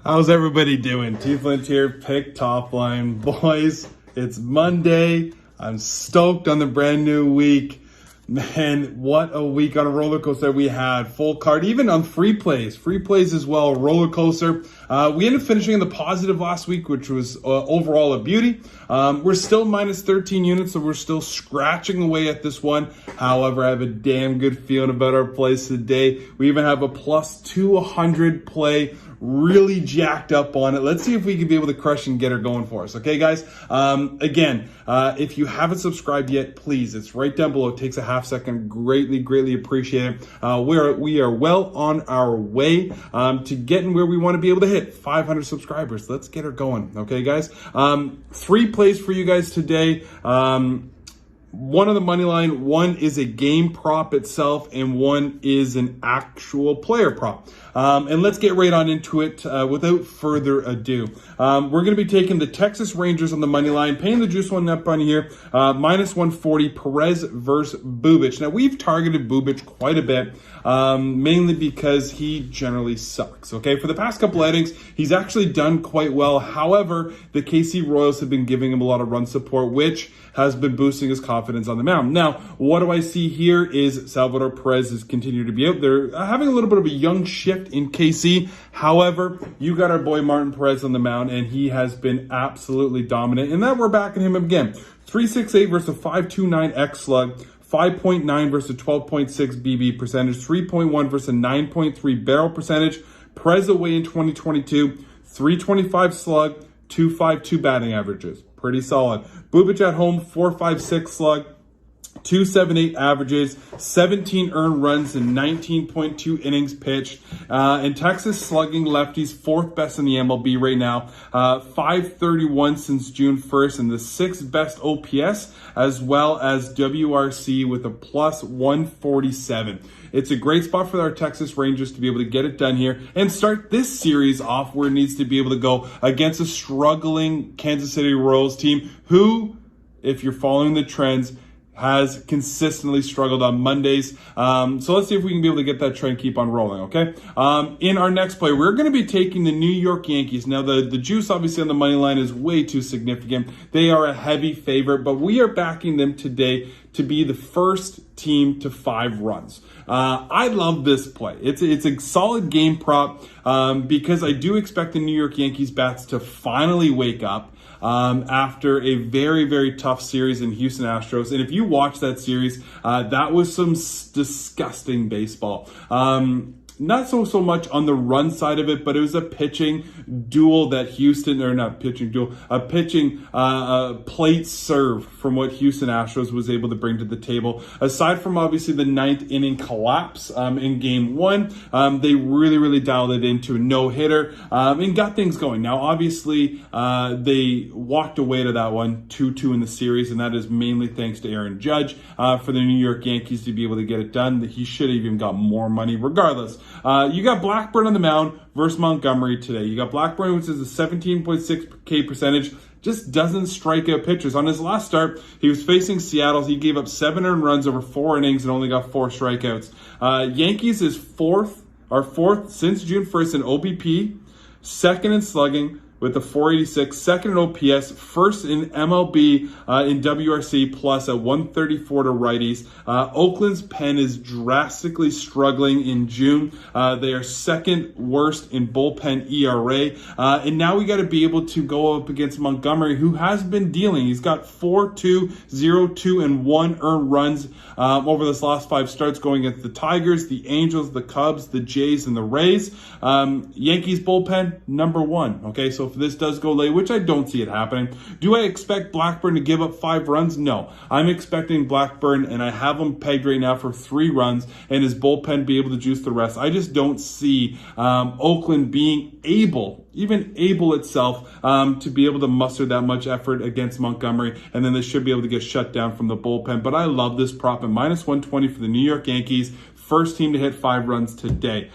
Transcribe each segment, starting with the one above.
How's everybody doing? T Flint here, pick top line. Boys, it's Monday. I'm stoked on the brand new week. Man, what a week on a roller coaster we had. Full card, even on free plays as well, roller coaster. We ended up finishing in the positive last week, which was overall a beauty. We're still minus 13 units, so we're still scratching away at this one. However, I have a damn good feeling about our plays today. We even have a plus 200 play, really jacked up on it. Let's see if we can be able to crush and get her going for us. Okay, guys? Again, if you haven't subscribed yet, please, it's right down below. It takes a half second. Greatly appreciate it. We are well on our way to getting where we want to be able to hit 500 subscribers. Let's get her going. Okay, guys? 3 plays for you guys today. One on the money line, one is a game prop itself, and one is an actual player prop. And let's get right on into it without further ado. We're going to be taking the Texas Rangers on the money line, paying the juice one up on here, minus 140, Perez versus Bubic. Now, we've targeted Bubic quite a bit, mainly because he generally sucks, okay? For the past couple outings, he's actually done quite well. However, the KC Royals have been giving him a lot of run support, which has been boosting his confidence on the mound. Now, what do I see here is Salvador Perez is continuing to be out there, having a little bit of a young shift in KC. However, you got our boy Martin Perez on the mound, and he has been absolutely dominant. And that we're backing him again. 3.68 versus 5.29 X slug, 5.9 versus 12.6 BB percentage, 3.1 versus 9.3 barrel percentage. Perez away in 2022, 3.25 slug, 2.52 batting averages. Pretty solid. Bubic at home, 4.56 slug, 2.78 averages, 17 earned runs and 19.2 innings pitched. And Texas slugging lefties, 4th best in the MLB right now, 531 since June 1st, and the 6th best OPS, as well as WRC with a plus 147. It's a great spot for our Texas Rangers to be able to get it done here and start this series off where it needs to be able to go against a struggling Kansas City Royals team who, if you're following the trends, has consistently struggled on Mondays. So let's see if we can be able to get that trend keep on rolling, okay? In our next play, we're going to be taking the New York Yankees. Now, the juice obviously on the money line is way too significant. They are a heavy favorite, but we are backing them today to be the first team to 5 runs. I love this play. It's a solid game prop because I do expect the New York Yankees bats to finally wake up after a very tough series in Houston Astros. And if you watch that series, that was some disgusting baseball. Not so much on the run side of it, but it was a pitching duel that a pitching plate serve from what Houston Astros was able to bring to the table. Aside from obviously the 9th inning collapse in game 1, they really dialed it into a no-hitter and got things going. Now, obviously, they walked away to that one 2-2 in the series, and that is mainly thanks to Aaron Judge for the New York Yankees to be able to get it done. He should have even got more money regardless. You got Blackburn on the mound versus Montgomery today. You got Blackburn, which is a 17.6 K percentage, just doesn't strike out pitchers. On his last start, he was facing Seattle. He gave up 7 earned runs over 4 innings and only got 4 strikeouts. Yankees is fourth since June 1st in OBP, 2nd in slugging with a 486, 2nd in OPS, 1st in MLB in WRC plus at 134 to righties. Oakland's pen is drastically struggling in June. They are 2nd worst in bullpen ERA. And now we got to be able to go up against Montgomery, who has been dealing. He's got 4-2, 0-2, and 1 earned runs over this last 5 starts going against the Tigers, the Angels, the Cubs, the Jays, and the Rays. Yankees bullpen, number 1. Okay, so if this does go late, which I don't see it happening, do I expect Blackburn to give up 5 runs? No. I'm expecting Blackburn, and I have him pegged right now for 3 runs, and his bullpen be able to juice the rest. I just don't see Oakland being able itself to be able to muster that much effort against Montgomery, and then they should be able to get shut down from the bullpen. But I love this prop at minus 120 for the New York Yankees, first team to hit 5 runs today.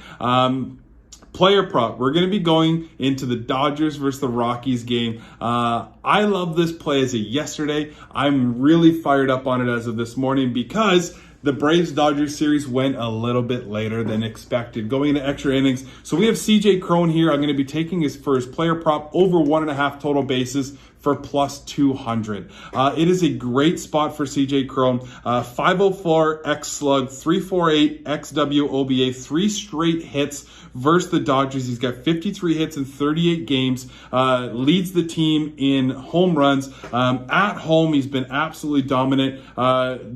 Player prop, we're going to be going into the Dodgers versus the Rockies game. I love this play as a yesterday. I'm really fired up on it as of this morning because The Braves-Dodgers series went a little bit later than expected, going into extra innings. So we have CJ Cron here. I'm going to be taking his first player prop over 1.5 total bases for plus 200. It is a great spot for CJ Cron. 504 X slug, 348 XW OBA, 3 straight hits versus the Dodgers. He's got 53 hits in 38 games, leads the team in home runs. At home, he's been absolutely dominant.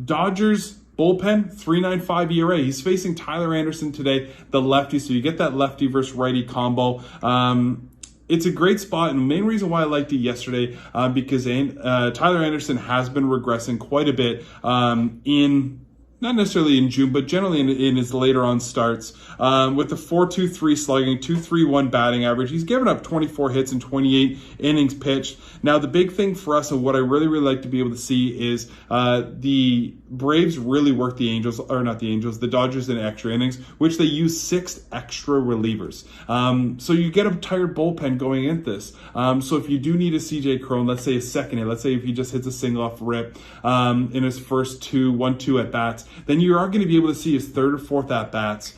Dodgers bullpen, 3.95 ERA. He's facing Tyler Anderson today, the lefty, so you get that lefty versus righty combo. It's a great spot, and the main reason why I liked it yesterday, because Tyler Anderson has been regressing quite a bit not necessarily in June, but generally in his later on starts. With the 4.23 slugging, 2.31 batting average, he's given up 24 hits in 28 innings pitched. Now, the big thing for us, and what I really like to be able to see is the Braves really work the Dodgers in extra innings, which they use 6 extra relievers. So you get a tired bullpen going into this. So if you do need a CJ Cron, let's say a second hit, let's say if he just hits a single off rip in his first 1-2 at bats, then you are going to be able to see his third or fourth at-bats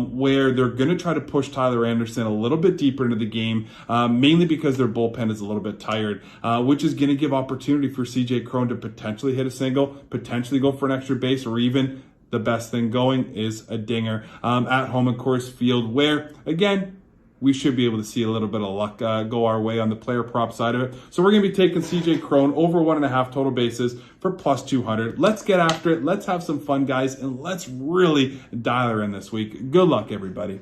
where they're going to try to push Tyler Anderson a little bit deeper into the game, mainly because their bullpen is a little bit tired, which is going to give opportunity for CJ Cron to potentially hit a single, potentially go for an extra base, or even the best thing going is a dinger at home at Coors Field, where, again, we should be able to see a little bit of luck go our way on the player prop side of it. So we're going to be taking CJ Cron over 1.5 total bases for plus 200. Let's get after it. Let's have some fun, guys, and let's really dial her in this week. Good luck, everybody.